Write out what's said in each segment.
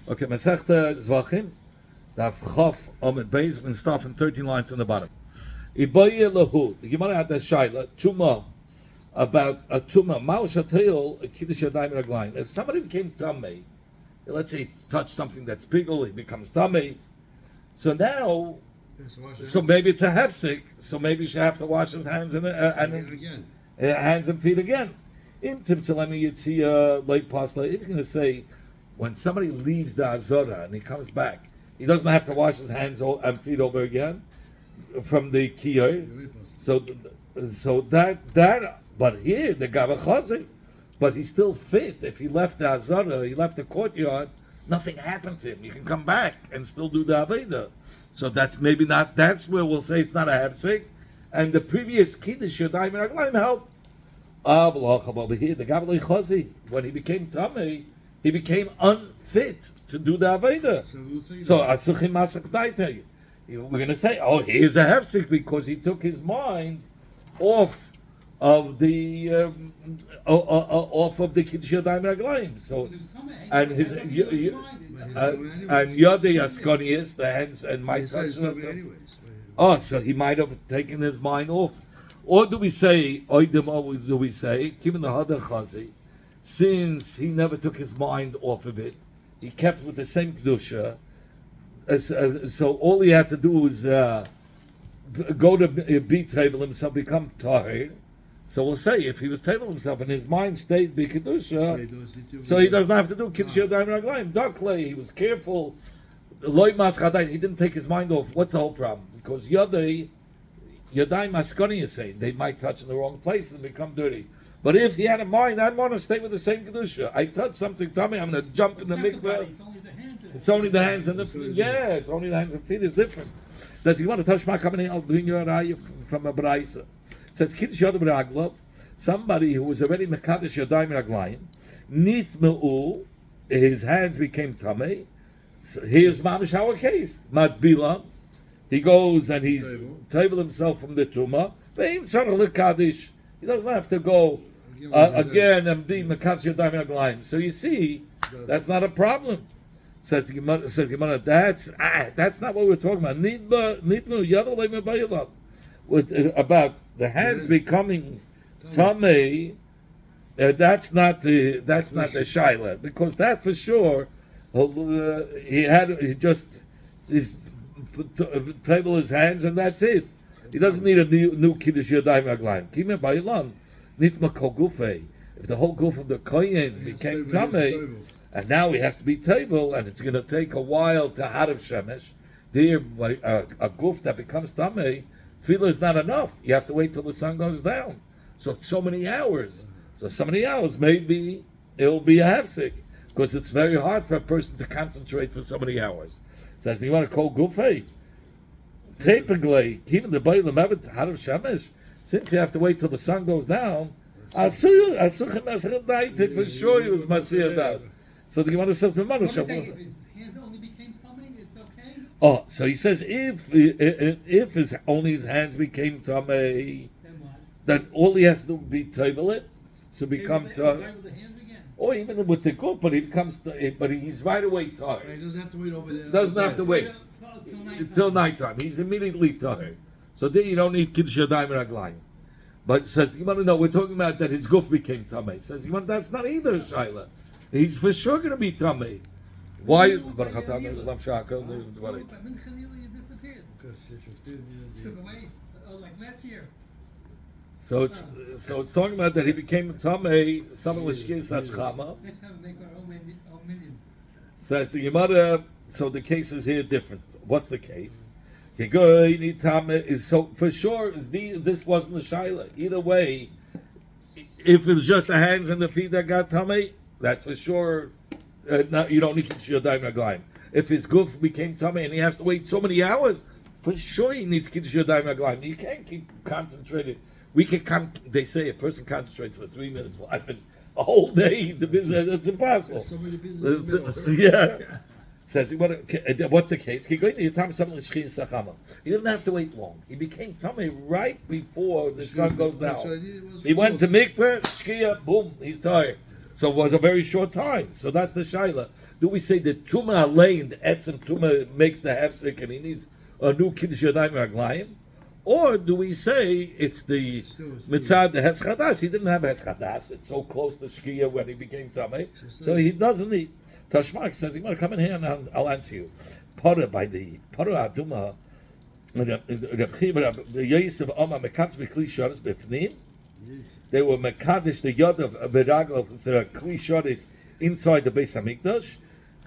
Okay, Masechta Zevachim, Daf Chof Amud Beis. We're going to start from 13 lines on the bottom. Iboye lahu. The Gemara had that shaila tuma about a tuma. Ma'u shatayil kiddush yadayim raglayim. If somebody became tamei, let's say he touched something that's pigul, he becomes tamei. So now, so maybe it's a hefsek. So maybe he should have to wash his hands and hands and feet again. In Timtzalemi Yitzia late pasla, if you're going to say when somebody leaves the Azora and he comes back, he doesn't have to wash his hands and feet over again from the Kiyah. So that, but here the Gavachazi, but he's still fit. If he left the Azora, he left the courtyard, nothing happened to him. You can come back and still do the Aveda. So that's maybe not. That's where we'll say it's not a hefsek. And the previous Kiddush Yadayim Raglayim helped. Over here, the Gavli Chazi, when he became Tamei, he became unfit to do the Aveda. So Asuchim Masak Daitei. We're going to say, oh, here's a hefsek because he took his mind off of the Kiddush Yadayim Raglayim. So and his and Yodei Askonius, the hands and my touch. Oh, so he might have taken his mind off. Or do we say, given the Hadar Chazi, since he never took his mind off of it, he kept with the same Kedusha, so all he had to do was go to be table himself, become Tahir. So we'll say, if he was table himself and his mind stayed be Kedusha, so he doesn't have to do Kiddush Yadayim Raglayim. Darkly, he was careful. He didn't take his mind off. What's the whole problem? Because Yodai Maskoni, you say, they might touch in the wrong place and become dirty. But if he had a mind, I want to stay with the same Kedusha. I touch something, tell me I'm going to jump in the mikveh. It's only the hands and the feet. Yeah, it's only the hands and feet is different. So if you want to touch my company, I'll bring your eye from a Braisa. It says, Kiddush Yodam Raglov, somebody who was already Mekadosh Yadayim Raglayim, Nitmeu, his hands became Tamei. So here's Mamish our case. Matbila, he goes and he's table himself from the Tumah. He doesn't have to go again and be Mekadosh Yadayim Raglayim. So you see, that's not a problem. Says Gemara, that's not what we're talking about. About the hands becoming Tamei. That's not the Shaila, because that for sure he just table his hands and that's it. He doesn't need a new Kiddush Yadayim Raglayim. Kime Ba'ilan Nitma Kol Gufei. If the whole goof of the Kohen became Tamei, and now he has to be table, and it's going to take a while to Harav Shemesh. There, a goof that becomes Tamei, Tefillah is not enough. You have to wait till the sun goes down. So it's so many hours. Maybe it'll be a hefsek, because it's very hard for a person to concentrate for so many hours. Says, you want to call gufay? Typically, even the Bailam Evet Harav Shemesh, since you have to wait till the sun goes down, for sure he was Masiyah Das. So the Gemara says, His hands only became Tamei, it's okay? Oh, so he says, if only his hands became Tamei, then all he has to do be table it to become Tamei. Or even with the goof, but he becomes, but he's right away tired. He doesn't have to wait over there. Doesn't have to wait until nighttime. He's immediately tired. So then you don't need Kiddush Yadayim Raglayim. But says, you want to know, we're talking about that his goof became Tamei. Says, you want, that's not either a Shaila. He's for sure going to be Tamei. Why? Disappeared. Took away, like last year. So it's talking about that he became Tamei. Someone was Shkis Hashchama. Next time we make our own minion. Says the Gemara. So the case is here different. What's the case? So for sure, this wasn't the Shaila. Either way, if it was just the hands and the feet that got Tamei, that's for sure. You don't need Kiddush Yadayim Raglayim. If his goof became Tamei and he has to wait so many hours, for sure he needs Kiddush Yadayim Raglayim. You can't keep concentrated. They say a person concentrates for 3 minutes, 5 minutes, a whole day. The business, it's impossible. Yeah. Says, what's the case? He didn't have to wait long. He became Tamei right before the sun goes down. He went to mikveh, shkia, boom, he's tired. So it was a very short time. So that's the shaila. Do we say the tuma lane, the etzem tuma makes the hefsek and he needs a new kiddush yadayim raglayim? Or do we say it's the mitzad the hes. He didn't have hes. It's so close to shkia when he became tamei, so he doesn't need. Tashmak says, "You want to come in here and I'll answer you." Para by the para aduma, the Yosef Oma mekatz b'kli sharis b'pnim. They were mekadesh the yod of beragel the kli sharis inside the Beis Hamikdash,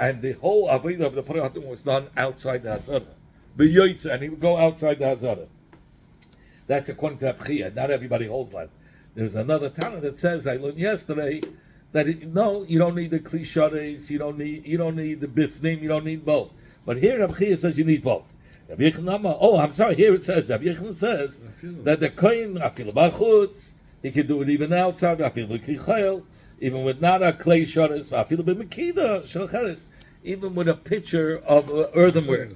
and the whole avodah of the para aduma was done outside the hazara. B'yoytze, and he would go outside the hazara. That's according to Abchia. Not everybody holds that. There's another Tana that says, I learned yesterday, that no, you don't need the klishares, you don't need the bifnim, you don't need both. But here Abchia says you need both. I'm sorry, here it says, Abchia says that the kohen, afil b'chutz, he can do it even outside, afil b'krichayel, even with not a clay shares, afil b'mekida, shalcheres, even with a pitcher of earthenware.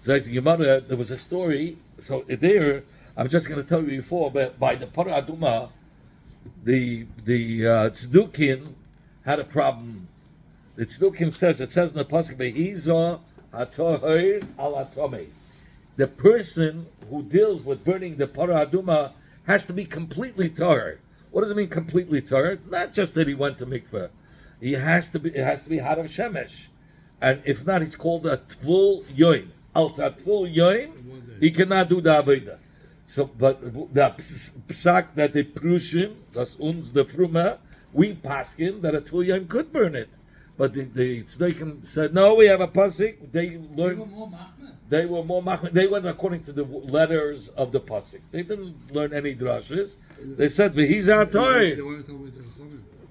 There was a story. So there, I'm just going to tell you before, but by the Para Aduma, the Tzdukin had a problem. The Tzdukin says, it says in the pasuk, "Behiza hatoher al atome." The person who deals with burning the Para Aduma has to be completely tahor. What does it mean, completely tahor? Not just that he went to mikveh. It has to be harav shemesh, and if not, it's called a tvul yoin. Also, tvul yoin. He cannot do the avodah. So, but the psak that they prushim, das uns the fruma, we paskin that a tvul yoin could burn it. But the tzedekah said, no, we have a pasuk. They learned. They were more machmir. They went according to the letters of the pasuk. They didn't learn any drashes. They said, "He's our Torah."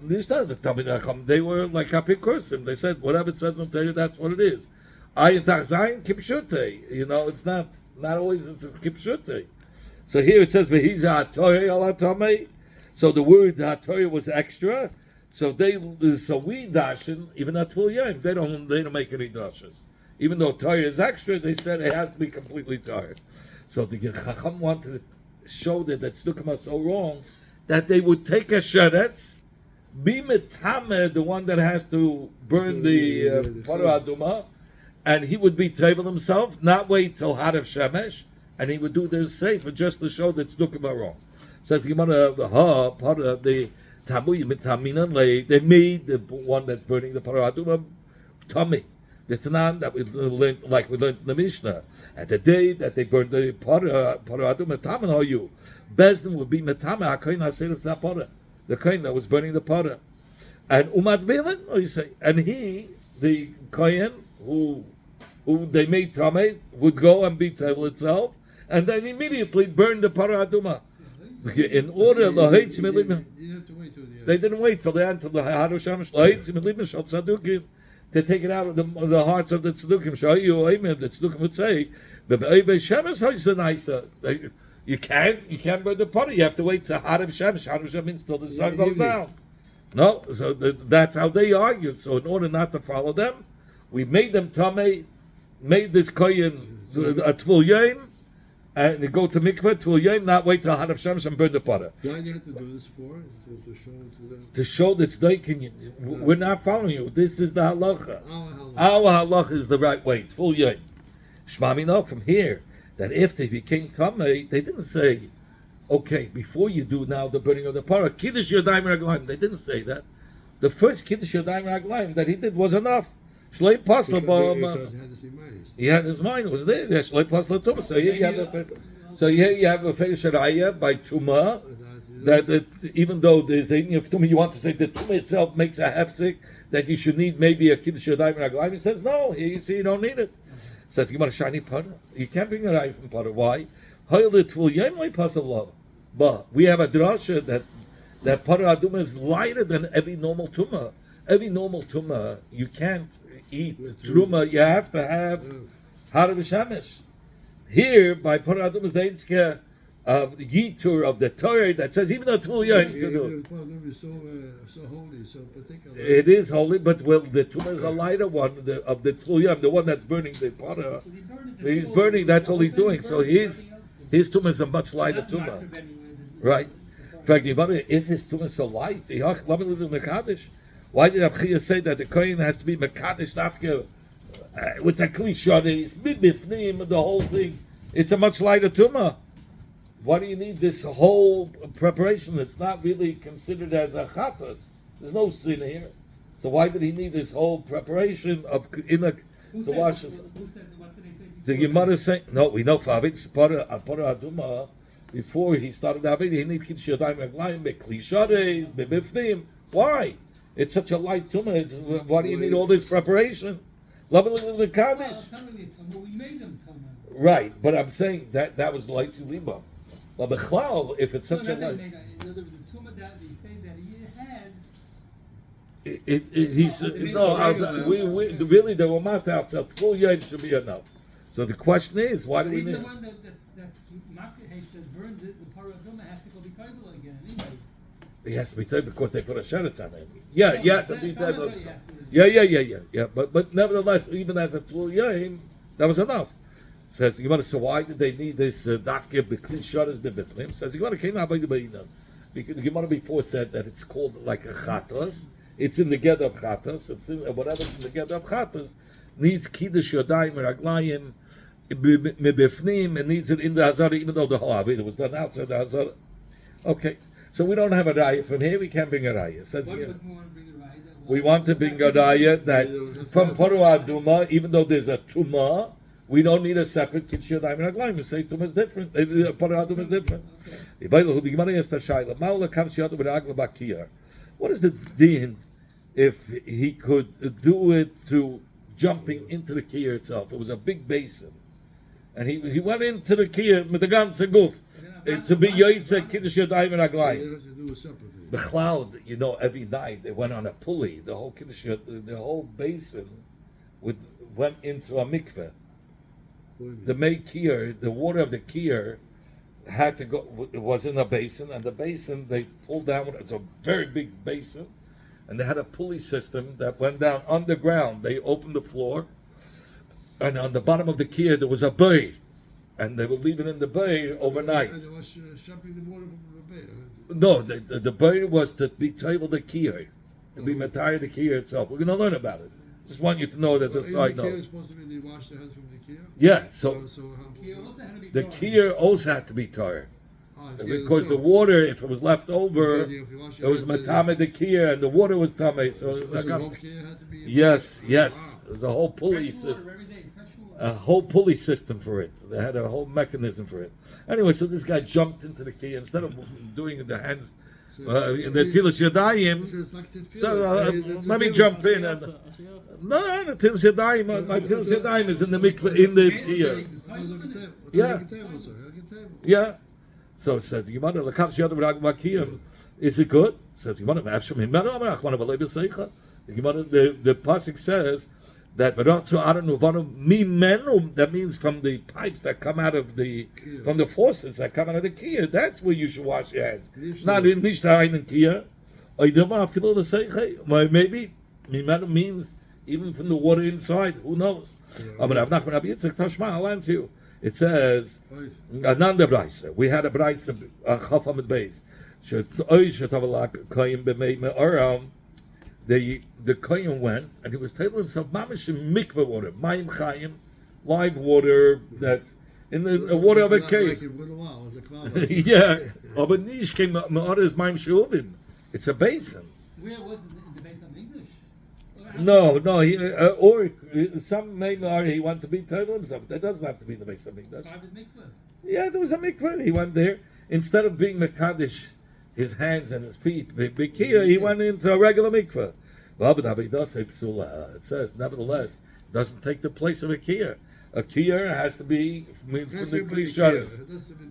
These not the Talmid Chacham. They were like apikursim. They said, whatever it says on Torah, that's what it is. Ayin tachzayin kipshute. You know, it's not always it's a kipshute. So here it says v'hiza hatoy al hatamei. So the word hatoy was extra. So we dashin even at tvul yom. They don't make any dashes. Even though Torah is extra, they said it has to be completely Torah. So the Chacham wanted to show that tzdukim are so wrong that they would take a sheretz, be metame, the one that has to burn the Parah Aduma, and he would be tevel himself, not wait till Harav Shemesh, and he would do this safer just to show that tzdukim are wrong. Says Gemara, part of the Tamuy Mitaminan, they made the one that's burning the Parah Aduma tummy. The Tanan that we learned, like we learned in the Mishnah, at the day that they burned the Parah Aduma, Taman Hoyu, Bezdin would be Metama HaKoyin HaSeir of Zapara, the Kohen that was burning the Parah, and Umad Belen, or you say, and he, the Kohen who they made Tameh, would go and be Tevel itself, and then immediately burn the Parah Aduma. In order, they didn't wait till the end, till the Harav Shemesh, to take it out of the hearts of the tzdukim. The tzdukim would say, you can't burn the party. You have to wait to Harav Shemesh. Harav Shemesh means till the sun goes down. No, so that's how they argued. So in order not to follow them, we made them tamei, made this kohen a tvul yom, and they go to mikveh tvul yom, not wait till Harav Shemesh and burn the party. Why do you have to do this for? To show to them? To show that we're not following you. This is the halacha. Our halacha is the right way. It's full yom. Shmami know from here that if they became tamei, they didn't say, okay, before you do now the burning of the parah, kiddush yadayim raglayim. They didn't say that. The first kiddush yadayim raglayim that he did was enough. Shlei pasla he had his mind was there. Shlei pasla tumah. So here you have a feish raya by tumah. That even though there's a of tumah, you want to say the tumah itself makes a hefsek that you should need maybe a kiddush yadayim raglayim. He says no. Here you see you don't need it. Says Gemara shani parah. You can't bring a raya from parah. Why? But we have a drasha that parah aduma is lighter than every normal tumah. Every normal tumah you can't eat truma. You have to have harav shemesh. Here by parah aduma is the einzke yitur of the Torah that says even though tvul yom to do. So holy, so particular. It is holy, but the tumah is a lighter one of the tvul yom, the one that's burning the parah. He's burning. That's all he's doing. So his tumah is a much lighter tumah, right? fact, if his tumah is so light, why did Abchia say that the kohen has to be mekadesh dafka with the klishades, bibifnim, the whole thing? It's a much lighter tumah. Why do you need this whole preparation? It's not really considered as a chatas. There's no sin here. So why did he need this whole preparation of in the wash? Who said, what did they say? The Gemara is saying, no, we know Favit's Para Aduma, before he started David, he needs Kiddush Yadayim Raglayim, Beklishades, Bebifnim. Why? It's such a light tumah. Why do you need all this preparation? Well, I'm telling you, Tumah, we made them Tumah. Right, but I'm saying that was light Liba. But Bechlal, if it's such a light. In other words, the Tumah that they say that he has. He's no. We really the Ramat outside full year should be enough. So the question is, why do we need? The one that's market haste that burns it, the Torah Tumah has to go be Torah again anyway. He has to be taken because they put a sheretz on it. Yeah, to be taken. Yeah. Yeah. But nevertheless, even as a full year, that was enough. Says the Gemara. So why did they need this dafke b'kli sharas b'bitlim? Says the Gemara came out by the Beinah. Because the Gemara before said that it's called like a chatas. It's in the get of chatas. It's in whatever's in the get of chatas needs kiddush yadayim raglayim mebifnim and needs it in the hazara, even though the whole avida was done outside the hazara. Okay, so we don't have a raya from here. We can't bring a raya. Says here. We want to bring a raya that from Parua Aduma, even though there's a tumah, we don't need a separate kiddush yadayim raglayim. We say tumah is different. Parua Aduma is different. What is the din if he could do it through jumping into the kiyah itself? It was a big basin, and he went into the kiyah with the ganze guf to be yoytze kiddush yadayim raglayim. The cloud, every night they went on a pulley. The whole kiddush, the whole basin went into a mikveh. The kiyah, the water of the kiyah had to go. It was in a basin, and the basin they pulled down. It's a very big basin, and they had a pulley system that went down underground. They opened the floor, and on the bottom of the kiyah there was a bay, and they would leave it in the bay overnight. And they was shopping the water from the bay. No, the bay was to be table the kiyah, to be matayah the kiyah itself. We're going to learn about it. Just want you to know it as a side note. The kiyah is supposed to be they wash their hands from the kiyah. Yeah, so the Kiyah kiyah also had to be tar. Because the water, if it was left over, it was matame the kiyah, and the water was tame. So it was yes. There's a whole pulley system, for it. They had a whole mechanism for it. Anyway, so this guy jumped into the kiyah instead of doing it in the hands. The tilas yadayim. So let me jump in. No, the tilas yadayim. My tilas yadayim is in the mikveh, in the kiyah. Yeah. So it says, is it good? It says, the pasuk says that that means from the pipes that come out of from the faucets that come out of the kiyah. That's where you should wash your hands. Not in nishtayin and kiyah. Maybe mimenu means even from the water inside. Who knows? I'll answer you. It says, Ananda Braisa. We had a Braisa, Chafamid Beis. The Kohen went and he was telling himself, Mamish mikveh water, Mayim Chayim, live water that in the water of a cave. Yeah, but Nish came Ma'arez Mayim Shuvim. It's a basin. Where was it? In the basin of English? No. Or some Maimar he wanted to be total himself. That doesn't have to be in the base of mikveh. Private mikveh. Yeah, there was a mikveh. He went there instead of being mekadesh, his hands and his feet. B'kiyah, he went into a regular mikveh. It says, nevertheless, doesn't take the place of a kiyah. A kiyah has to be from the klishadas.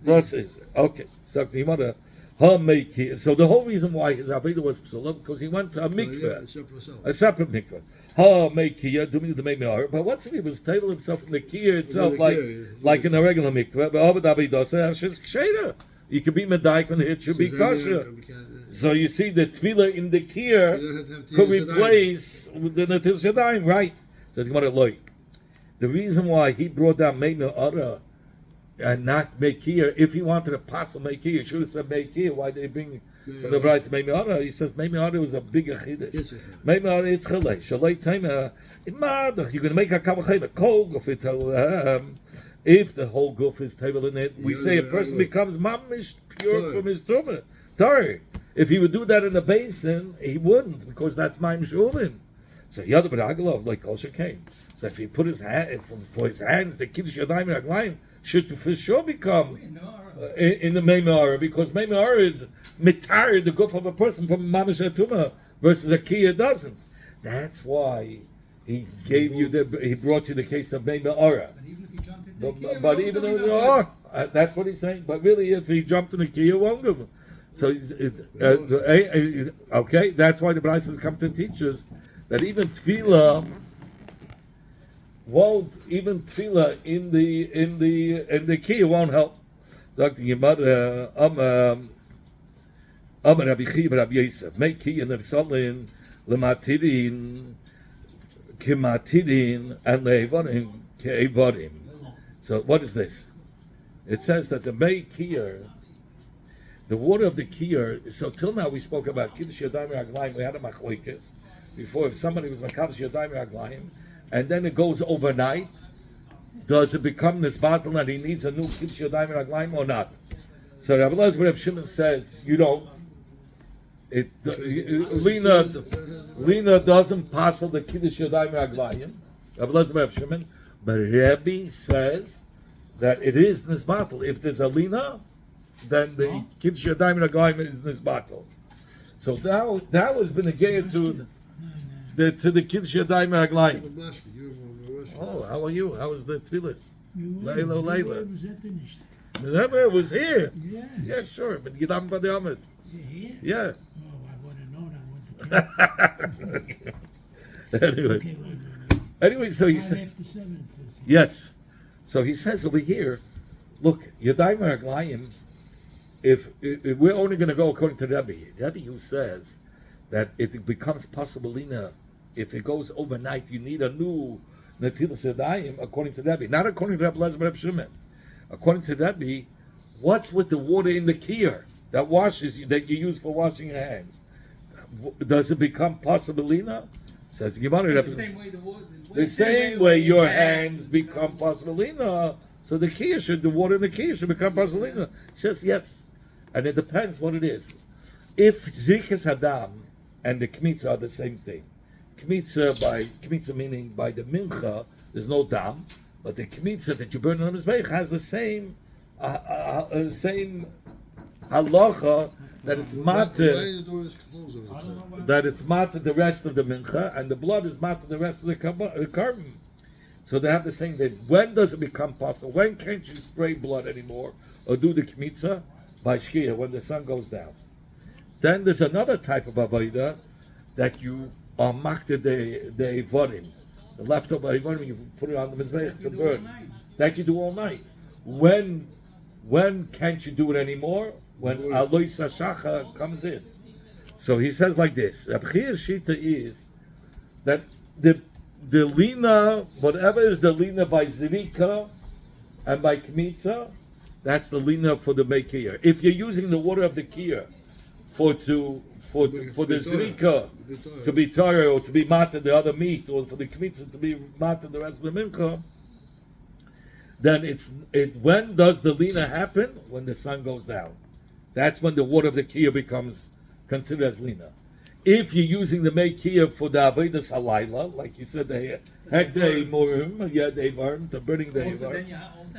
That's it. Okay. So the mother. So the whole reason why his Aveda was psula because he went to a mikveh, a separate mikveh. But what's if he was table himself in the kiyah itself, like in a regular mikveh? You could be medaik when it should be kosher. So you see, the tefillah in the kiyah could replace the netilas yadayim, right? So the reason why he brought down meimah ara and not Mekir. If he wanted a pasul Mekir, he should have said Mekir. Why did he bring from the Brayse Meimara. He says Meimara was a bigger chiddush. Yes, Meimara it's chalei shalei taima in mardach. You're going to make a kavachayim kol gufit. If the whole goof is table in it, we say a person becomes mamish pure from his tumah. Sorry, if he would do that in the basin, he wouldn't, because that's ma'im shuvin. So Yad B'Ragalov like Kol Shekain. So if he put his hand for his hand, the Kiddush Yadayim Raglayim should for sure become in the Meimara, because Meimara is mitar the goof of a person from mamish tumah versus a kiyah doesn't. That's why he gave you he brought you the case of Meimara. But even though that's what he's saying. But really, if he jumped in the kiyah, won't give him. So okay, that's why the Braysos come to teach us that even tefillah won't, even tefillah in the kiyah won't help. Sagt die Gemara, Rabbi Chiya Rabbi Yosef, make kiyah nefsalin lematirin kimatirin and levarim kevarim. So what is this? It says that the Mei Kiyar, the water of the Kiyar, so till now we spoke about Kiddush Yadayim Raglayim, we had a machlokes before, if somebody was Makadosh Yadayim Raglayim, and then it goes overnight, does it become this battle that he needs a new Kiddush Yadayim Raglayim or not? So Rabbi Elazar Reb Shimon says, you don't. Lina doesn't pass the Kiddush Yadayim Raglayim, Rabbi Elazar Reb Shimon, but Rabbi says that it is this battle. If there's a lina, then the Kiddush Yadayim Raglayim is this battle. So that was been again to the Kiddush Yadayim Raglayim. Oh, how are you? How was the tefillas? Leila. Never was here. Yeah, sure. But Yidam B'Damid. Yeah. Oh, I would have known. I went to Anyway, so he said, yes. So he says over here, look, Yadayim Raglayim, if we're only going to go according to Rebbe who says that it becomes possible if it goes overnight, you need a new Netilas Yadayim, according to Rebbe, not according to Rebbe Elazar Reb Shimon. According to Rebbe, what's with the water in the kiyar that you use for washing your hands? Does it become possible Says the Gemara, the same way your hands become pasalina, so the water in the kiyah should become pasalina. He says yes, and it depends what it is. If zikas hadam and the kmitza are the same thing, kmitza meaning by the mincha, there's no dam, but the kmitza that you burn on the mizbeach has the same halacha that it's matter, the rest of the mincha, and the blood is matter the rest of the carbon. So they have the same thing. When does it become possible? When can't you spray blood anymore or do the kmitza? By shkia, when the sun goes down. Then there's another type of avodah that you are makta the vorim. The leftover vorim, you put it on the mizbeach to burn. That you do all night. When can't you do it anymore? When Aloy Sashacha comes in. So he says like this. Reb Chiya's shita is that the lina, whatever is the lina by zirika and by kmitza, that's the lina for the meikiyah. If you're using the water of the kiyah for the zirika to be tara or to be mata the other meat, or for the kmitza to be mata the rest of the mincha, then when does the lina happen? When the sun goes down. That's when the water of the kiyah becomes considered as lina. If you're using the mei kiyah for the avodas halayla, like you said, the hekdei murim, the burning the ivar.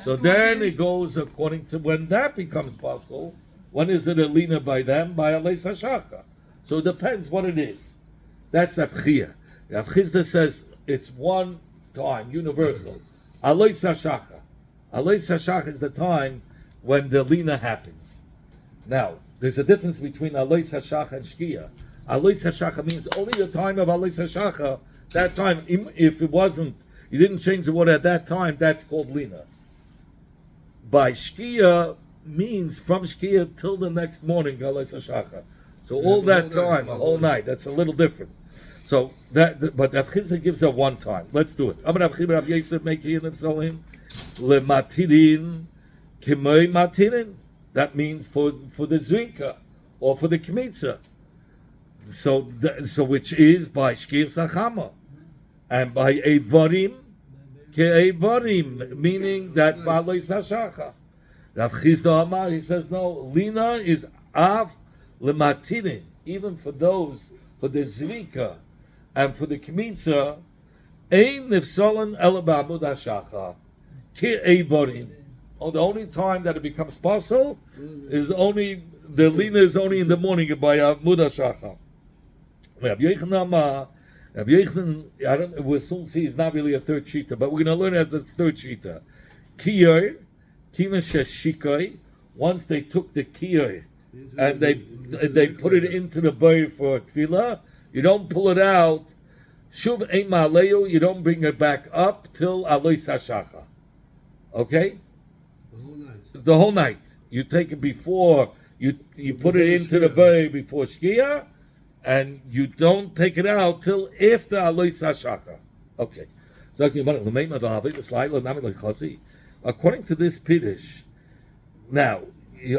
So then it goes according to when that becomes possible. When is it a lina by them? By alei sashaka. So it depends what it is. That's Reb Chiya. Reb Chizda says it's one time, universal. Alei sashaka. Alei sashaka is the time when the lina happens. Now, there's a difference between Alois Hashacha and Shkia. Alois Hashacha means only the time of Alois Hashacha, that time, if it wasn't, you didn't change the water at that time, that's called Lina. By Shkia means from Shkia till the next morning, Alois Hashacha. So all that time, a whole night, that's a little different. So, but Rav Chizda gives a one time. Let's do it. Amar Rav Chiya Rav Yosef Meiki and Nefsalim, Le Matirin, Kimoi Matirin. That means for the zrika, or for the kmitza. So which is by shkir sachama, and by evarim ke'evarim, meaning that's ba'aloi sashacha. Rav Chisda Amar, he says no. Lina is av lematinin, even for those for the zrika and for the kmitza. Ein nifsolan ela ba'amud hashacha ke'evarim. Oh, the only time that it becomes possible is only the lina is only in the morning by amud hashacha. Rabbi Yochanan, we'll soon see, is not really a third shita, but we're going to learn it as a third shita. Kiyar, kima sheshikoi. Once they took the kiyar and they put it into the bowl for tefillah, you don't pull it out. Shuv ema aleu, you don't bring it back up till aloi sashacha. Okay? The whole night. You take it before you put it into the bowl before shkia. And you don't take it out till after Aloi Sashaka. Okay. So according to this Piddush, now,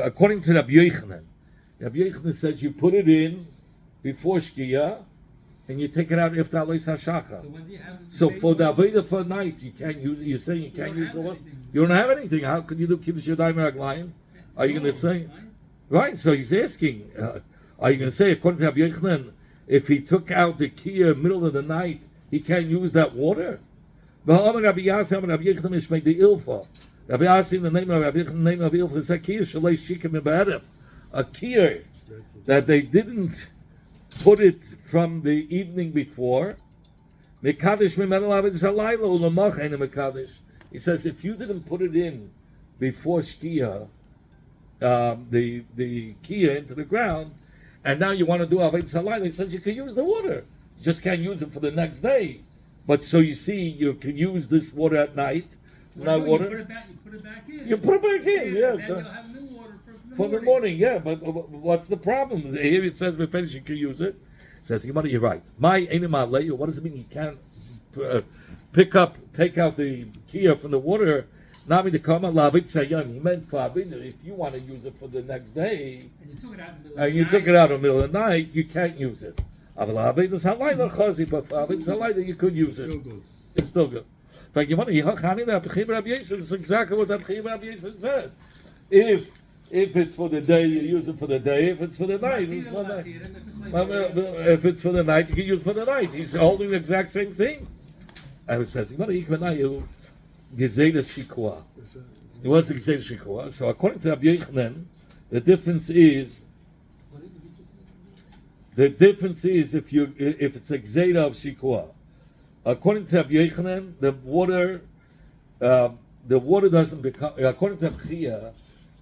according to Rabbi Yochanan says you put it in before Shkia and you take it out after Aloi Sashaka. So for the Aveda for night, you can't use it. You're saying you can't use the one? You don't have anything. How could you do Kiddush Yadayim Raglayim? Are you going to say? Right, so he's asking. Are you going to say, according to Rabbi Yochanan, if he took out the kiyah middle of the night, he can't use that water? Rabbi Yassi, Rabbi Yochanan is made the ilfa. Rabbi Yassi, the name of Rabbi Yochanan, the name of ilfa is a kiyah shalei shikim ibadim, a kiyah that they didn't put it from the evening before. Mekadesh mimenu lavid zalayla ulamach ena mekadesh. He says if you didn't put it in before shkia, the kiyah into the ground. And now you want to do Aved Salayla, he says you can use the water. You just can't use it for the next day. But so you see, you can use this water at night. So water. You put it back in. You put it back in, yeah. yes. Then you'll have new water for the morning, yeah. But what's the problem? Here it says, you can use it. It says, you're right. What does it mean you can't take out the kiyah from the water? Nami the Kama Lavit Sayan. He meant for if you want to use it for the next day, and you took it out in the middle and you took it out in the middle of the night, you can't use it. But for Avit Salayla, you could use it. It's still good. But you want to it's exactly what Rabbi Yisrael said. If it's for the day, you use it for the day. If it's for the night, it's for the night. If it's for the night, you can use it for the night. He's holding the exact same thing. I was saying, Gezeda Shikwa. It was the Gezeda Shikwa. So according to Rabbi Yochanan, the difference is if it's a Gezeda of Shikwa. According to Rabbi Yochanan, the water doesn't become. According to Rabbi Chia,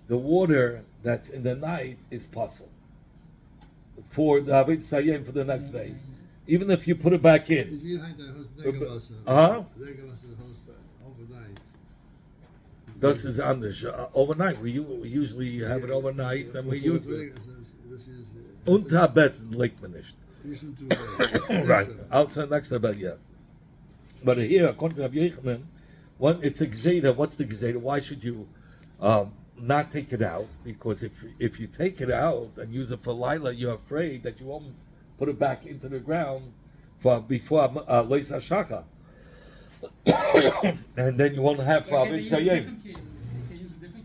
the water that's in the night is possible for the Aved Sayem for the next day, even if you put it back in. Das is anders. Overnight, we usually have it overnight, and we use it. Unter Bett legt man nicht. Right, outside next to bed, yeah. But here, according to Rabbi Yochanan, it's a gzeda. What's the gzeda? Why should you not take it out? Because if you take it out and use it for Lila, you're afraid that you won't put it back into the ground before Leis HaShacha. And then you won't have Aved Sayem.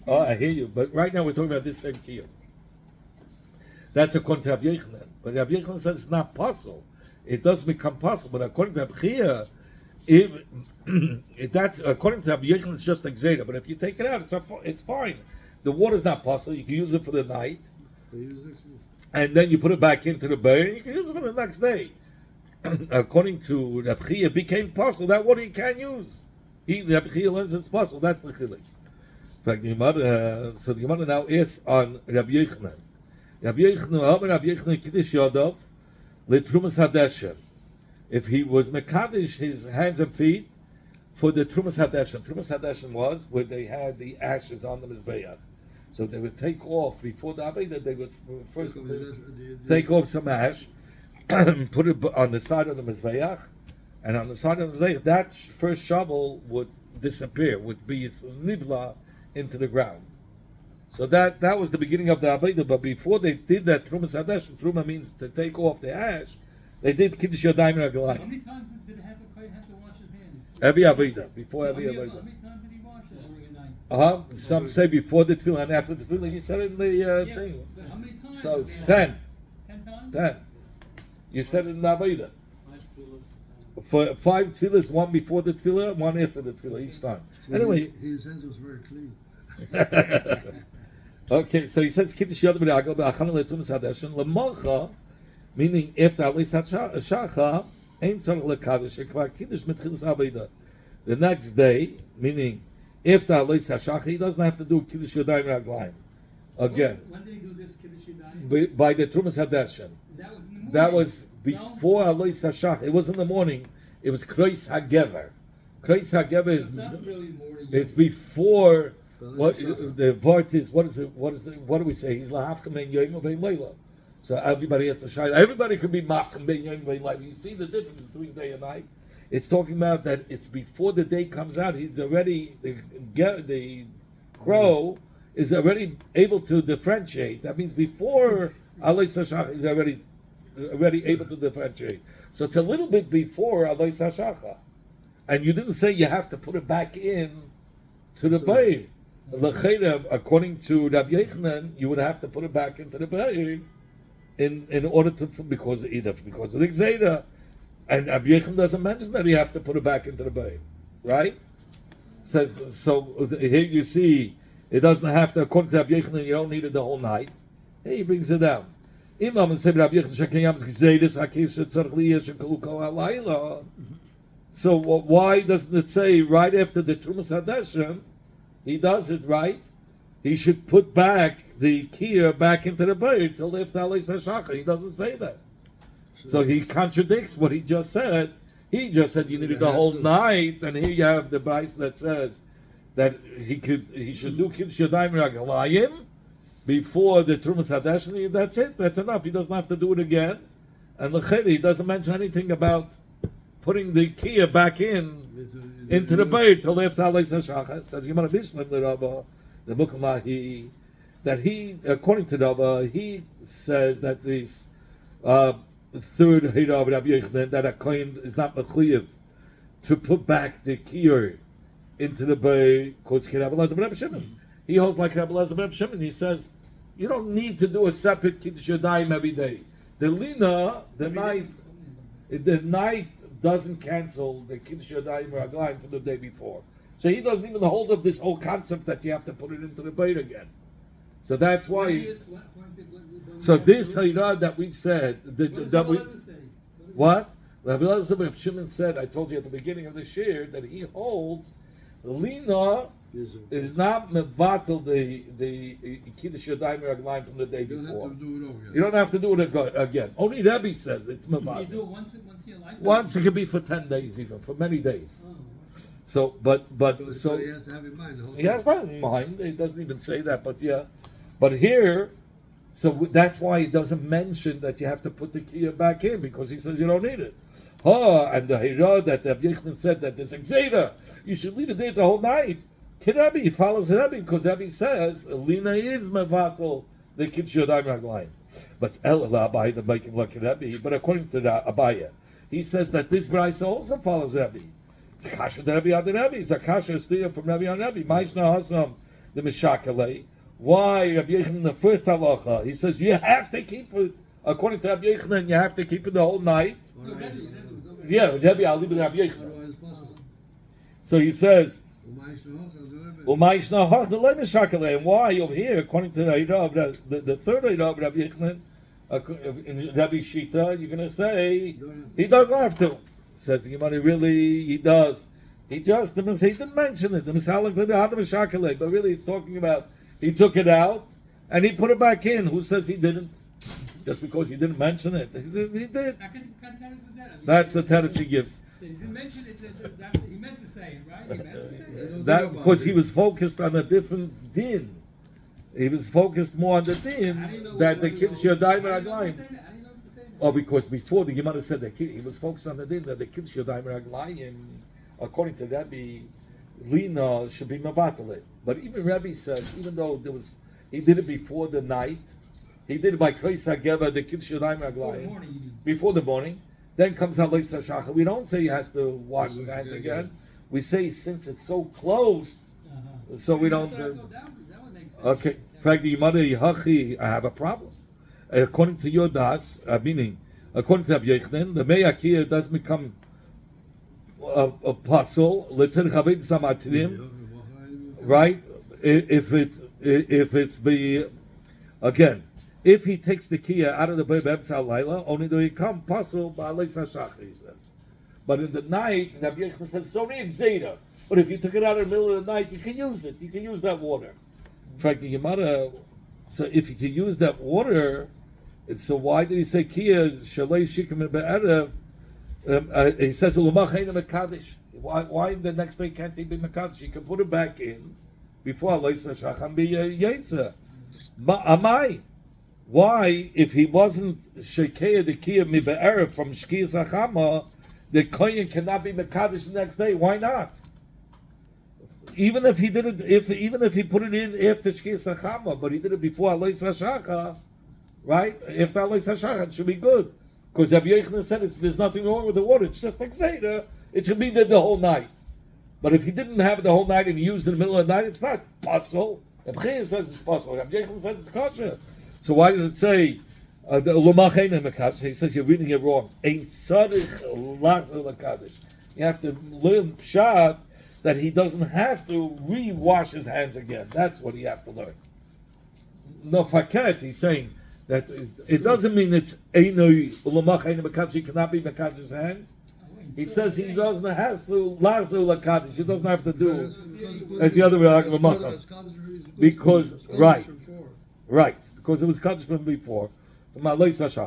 Oh, I hear you. But right now we're talking about this same kiyah. That's according to Rabbi Yochanan. But Rabbi Yochanan says it's not possible. It does become possible. But according to Rabbi Chia, that's according to Rabbi Yochanan, it's just like Zeta. But if you take it out, it's fine. The water's not possible. You can use it for the night, and then you put it back into the bowl, and you can use it for the next day. According to Rabbi Chia, it became possible. That water you can't use. Rabbi Chia learns it's possible. That's the chilik. So the Gemara now is on Rabbi Yochanan. Rabbi Yochanan Kiddush Yadav L'Trumas Hadeshem. If he was Mekadesh his hands and feet for the Trumas Hadeshem. Trumas Hadeshem was where they had the ashes on the Mizbeach. So they would take off before the Aveda, they would first take off some ash and put it on the side of the Mizbeach, and on the side of the Mizbeach, that first shovel would disappear, would be nivla into the ground. So that was the beginning of the Avodah. But before they did that, Trumas Hadesh, Truma means to take off the ash. They did Kiddush Yadayim So how Raglayim. many times did Kohen have to wash his hands? Every Avodah, before So every how Avodah. many times did he wash it during a night? Some say before the tefillah and after the tefillah. You said it in the Yeah, thing. but how many times? So it's Yeah. 10. 10 times? 10. You said it in the Avodah. For 5 tefillahs, one before the tefillah, one after the tefillah each time. Anyway. His hands was very clean. Okay, so he says Kiddush Yad B'Ragel B'Achana Le'Tumas Hadeshin L'Malcha, meaning after Alis HaShacha, Ein Tzorach L'Kadosh Ekvar Kiddush Mitchilas Avodah. The next day, meaning after Alis HaShacha, he doesn't have to do Kiddush Yadayim Raglayim again. When did he do this Kiddush Yadayim? By the Tumas Hadeshin. That was in the morning. That was before Alis HaShacha. It was in the morning. It was Kreis HaGever. Kreis HaGever It's is not really morning. it's before. What Shacha. the vart is? What is it? What do we say? He's lahafka ben yoyim vein leila. So everybody has to shine. Everybody could be mafka ben yoyim vein leila. You see the difference between day and night. It's talking about that it's before the day comes out. He's already the crow is already able to differentiate. That means before Alei Sashach is already able to differentiate. So it's a little bit before Alei Sashacha, and you didn't say you have to put it back in to the bayir. According to Rabbi Yochanan, you would have to put it back into the bayir in order to because of the Gzeira, and Rabbi Yochanan doesn't mention that you have to put it back into the bayir, right? Says so. Here you see it doesn't have to. According to Rabbi Yochanan, you don't need it the whole night. Here he brings it down. Imam said Rabbi Yochanan shekayam Gzeiris hakish tzarich liyesh shekalu kol halayla. So why doesn't it say right after the Trumas Hadeshin? He does it right. He should put back the kiyah back into the bayir till after Alis HaShacha. He doesn't say that. So he contradicts what he just said. He just said you needed the whole night, and here you have the Bryce that says that he should do Kiddush Yadayim Raglayim before the Trumas Hadeshin. That's it. That's enough. He doesn't have to do it again. And he doesn't mention anything about putting the kiyah back into the bayir till after Alis HaShacha. Says Yimar Bishlam the Rabba, the Mukamahi, that he, according to Rabba, he says that this third Hira of Rabbi Yochanan, that a kohen is not mechuyev to put back the kiyah into the bayir because Rabbi Elazar ben Shimon. He holds like Rabbi Elazar ben Shimon. He says you don't need to do a separate Kiddush Yadayim every day. The lina, the night doesn't cancel the Kiddush Yadayim Raglayim from the day before. So he doesn't even hold of this whole concept that you have to put it into the bayit again. So that's why. So this Hayrah that we said, what? Rabbi Elazar ben Shimon said, I told you at the beginning of the shir, that he holds Lina is not mevatel the Kiddush Yadayim Raglayim from the day before. You don't have to do it again. Only Rebbe says it's mevatel. You do it once in your lifetime? Once it can be for 10 days, even for many days. Oh. So, so he has to have in mind the whole he has that in mind. He doesn't even say that, but yeah. But here, so that's why he doesn't mention that you have to put the kiyah back in, because he says you don't need it. And the Hira that Rabbi Yochanan said that there's Gzeira, you should leave it there the whole night. Rabbi, he follows Rabbi because Rabbi says Lina is mevatel the Kiddush Yadayim Raglayim. But Abai the making like Rabbi. But according to Abaya, he says that this Bryce also follows Rabbi. It's a kasha to Rabbi Ad Rabbi. It's a kasha steer from Rabbi on Rabbi. Ma'ishna Hasam the Mishakale. Why Rabbi Yochanan the first halacha? He says you have to keep it. According to Rabbi Yochanan, you have to keep it the whole night. Yeah, Rabbi I'll leave it Rabbi Yochanan. So he says. And why over here, according to the third Eirav of Rabbi Yochanan, in Rabbi Shita, you're going to say he doesn't have to. Says the Gemara, really, he does. He didn't mention it. But really, it's talking about he took it out and he put it back in. Who says he didn't? Just because he didn't mention it, he did. That's the tendency he gives. He didn't mention it. He meant to say it, right? He meant to say it. That because he was focused on a different din. He was focused more on the din that the Kiddush Yadayim Raglayim. Oh, because before the Gemara said that he was focused on the din that the Kiddush Yadayim Raglayim, according to Rabbi, Lina should be mavatalit. But even Rabbi said, even though there was he did it before the night. He did it by Kreis HaGeva, the Kiddush Yadayim Before the Raglayim. morning, you mean? Before the morning. Then comes Aleis HaShachar. We don't say he has to wash his hands again. We say since it's so close, so we don't. That would make sense. Okay. In fact, the Yimada Yihachi, I have a problem. According to your das, meaning, according to Rabbi Yochanan, the Meyakia does become a puzzle. Let's say Chaved Samatirim, right? If it's the again, if he takes the Kia out of the Beit B'Emtza Laila, only do he come puzzle Ba'alei Sashach, he says. But in the night, Rabbi Yochanan says it's only Exeda. But if you took it out in the middle of the night, you can use it. You can use that water. In fact, the Gemara. So if you can use that water, so why did he say Kia Shalei Shikim Be'erev? He says Ulumach Heina Mekadosh. Why the next day can't he be Mekadosh? You can put it back in before Aleis HaShachar and be Yetzer. Amai. Why, if he wasn't Shekeya the Kia Mi Be'erev from Shkiyas Achama, the Kohen cannot be Mekadosh the next day? Why not? Even if he did it, even if he put it in after Shkiyas Achama, but he did it before Aleis HaShachar, right? After Aleis HaShachar, it should be good. Because Rabbi Yochanan said there's nothing wrong with the water, it's just like Zeta, it should be there the whole night. But if he didn't have it the whole night and he used it in the middle of the night, it's not puzzle. Rabbi Yochanan says it's puzzle. Rabbi Yochanan says it's kosher. So why does it say, he says you're reading it wrong. You have to learn Pshat that he doesn't have to re-wash his hands again. That's what you have to learn. No, faket, he's saying that it doesn't mean it's Einoi Ulamach Einoi Mekadosh, he cannot be Mekadesh's hands. He says he doesn't have to Lazu Lakadosh, he doesn't have to do as the other way, because right, because it was Kaddish from before. Says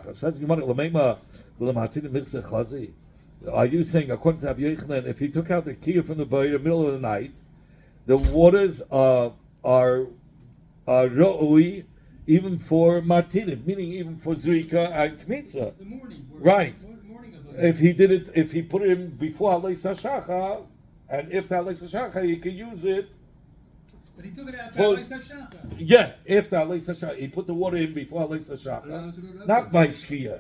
are you saying, according to Rabbi Yochanan, if he took out the key from the boy in the middle of the night, the waters are ro'ui even for matinim, meaning even for zrika and kmitza. The morning. Right. Morning of If he did it, if he put it in before Aleis HaShachar, and after Aleis HaShachar, he can use it. But he took it out For- Aleis HaShachar. Yeah, after Aleis HaShachar, he put the water in before Aleis HaShachar, not by Shkia.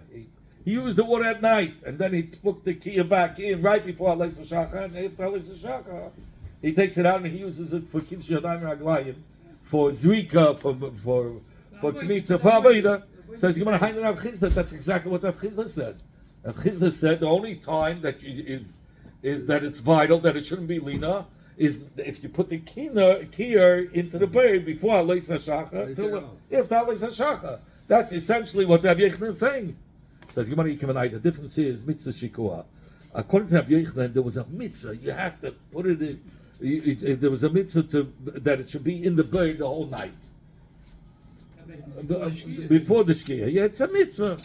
He used the water at night, and then he put the Kia back in right before Aleis HaShachar, and after Aleis HaShachar, he takes it out and he uses it for Kiddush Yadayim Raglayim, for Zrika, for Kmitza, for Aveda. Says you're going to hide in Rav Chizda. That's exactly what Rav Chizda said. Rav Chizda said the only time that is that it's vital, that it shouldn't be lina, is if you put the kier into the bird before Aleis HaShachar, after Aleis HaShachar. That's essentially what Rabbi Yochanan is saying. So the difference is mitzvah shikua. According to Rabbi Yochanan, there was a mitzvah. You have to put it in. There was a mitzvah that it should be in the bird the whole night before the shkia. Yeah, it's a mitzvah.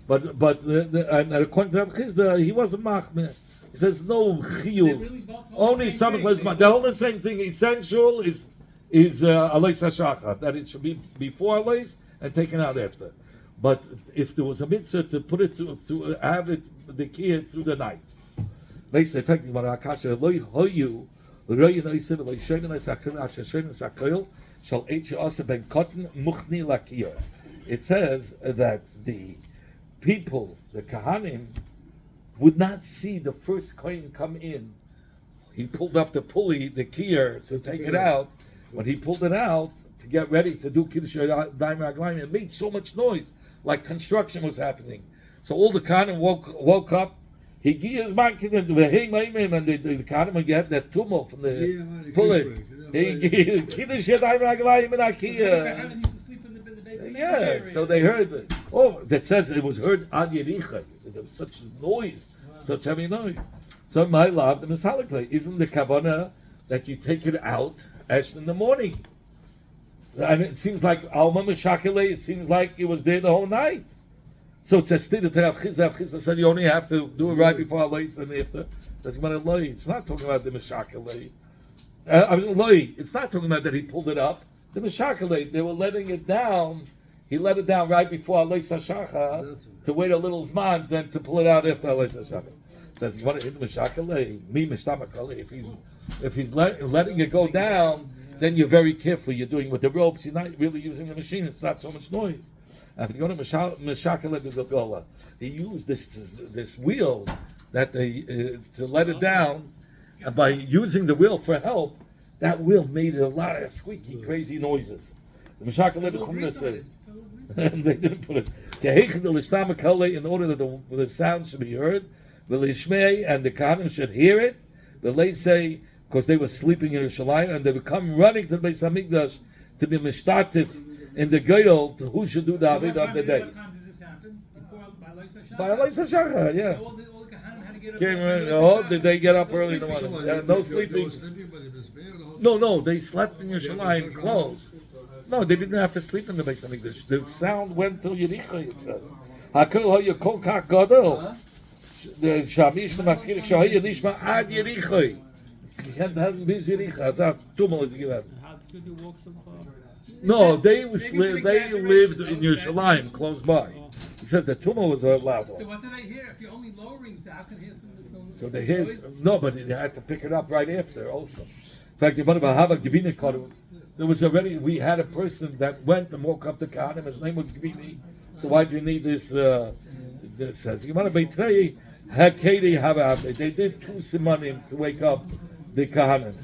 But and according to Rabbi Chizda, he wasn't machmir. He says no chiyuv. Only some the whole same thing. Essential is Aleis HaShachar, that it should be before Aleis and taken out after. But if there was a mitzvah to put it to have it the key through the night, they say effectively when Akasha loy hoyu loy noisim loy shemin esakil asher shemin esakil shall each also ben cotton muchni lakir. It says that the people, the Kahanim, would not see the first coin come in. He pulled up the pulley, the kier, to take it out. When he pulled it out to get ready to do Kiddush Yadayim Raglayim, it made so much noise, like construction was happening. So all the Kahanim woke up. He gave his mind to them, and the Kahanim would get that tumult from the pulley. He gave Kiddush Yadayim Raglayim in Akiya. Used to sleep in the basement. Yeah, so they heard it. Oh, that says it was heard ad Yericha. There was such noise, such heavy noise. So my love, the Mishalakle, isn't the kavanah that you take it out as in the morning? And it seems like Alma Meshakele, it seems like it was there the whole night. So it's a stated to Rav Chizda. Rav Chizda said you only have to do it right before Aleis and after. That's what it's not talking about the Meshakele. It's not talking about that he pulled it up. The Meshakele, they were letting it down. He let it down right before Aleis HaShachar to wait a little zman, then to pull it out after Aleis HaShachar. Says you want to hit Meshakele, me Mishtamakale. If he's letting it go down, then you're very careful. You're doing with the ropes. You're not really using the machine. It's not so much noise. If you go to Meshakale B'Gogola, he used this wheel that they to let it down, and by using the wheel for help, that wheel made a lot of squeaky, crazy noises. The Meshakale B'Chumna said, and they didn't put it. In order that the sound should be heard, and the Kahanim should hear it. They say because they were sleeping in Yerushalayim and they would come running to the Beis Hamikdash to be mishtatif in the Goyal to who should do the Avodah of the day. What time does this happen? Before By Eloisa Shachar, yeah. So all the Kahanim had to get up. Did they get up early in the morning? No sleeping. No, they slept in Yerushalayim close. No, they didn't have to sleep in the Beis Hamikdash. The sound went till Yericho, it says. Hakol hoya kol kach gadol. The Shamish Maskir Shahaya Nishma Ad Yericho. You can't have this Yericho. Azaf Tumol is given. How could you walk so far? No, they lived in Yerushalayim, close by. He says the Tumah was allowed. So what did I hear? If you're only lowering, so how can hear some? So they hear no, but they had to pick it up right after also. In fact, one of Hava Givina Kodus, there was already we had a person that went and woke up the Kahanim. His name was Givini. So why do you need this? This says you want to be Trei Hakedi Hava. They did 2 simanim to wake up the Kahanim.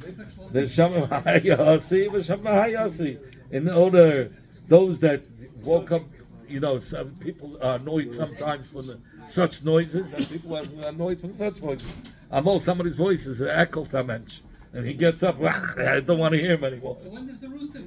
The Shamim Hayasi, the Shamim Hayasi. In order, those that woke up, some people are annoyed sometimes from such noises, and people are annoyed from such voices. Somebody's voice is an ekel tamench, and he gets up. I don't want to hear him anymore. When does the rooster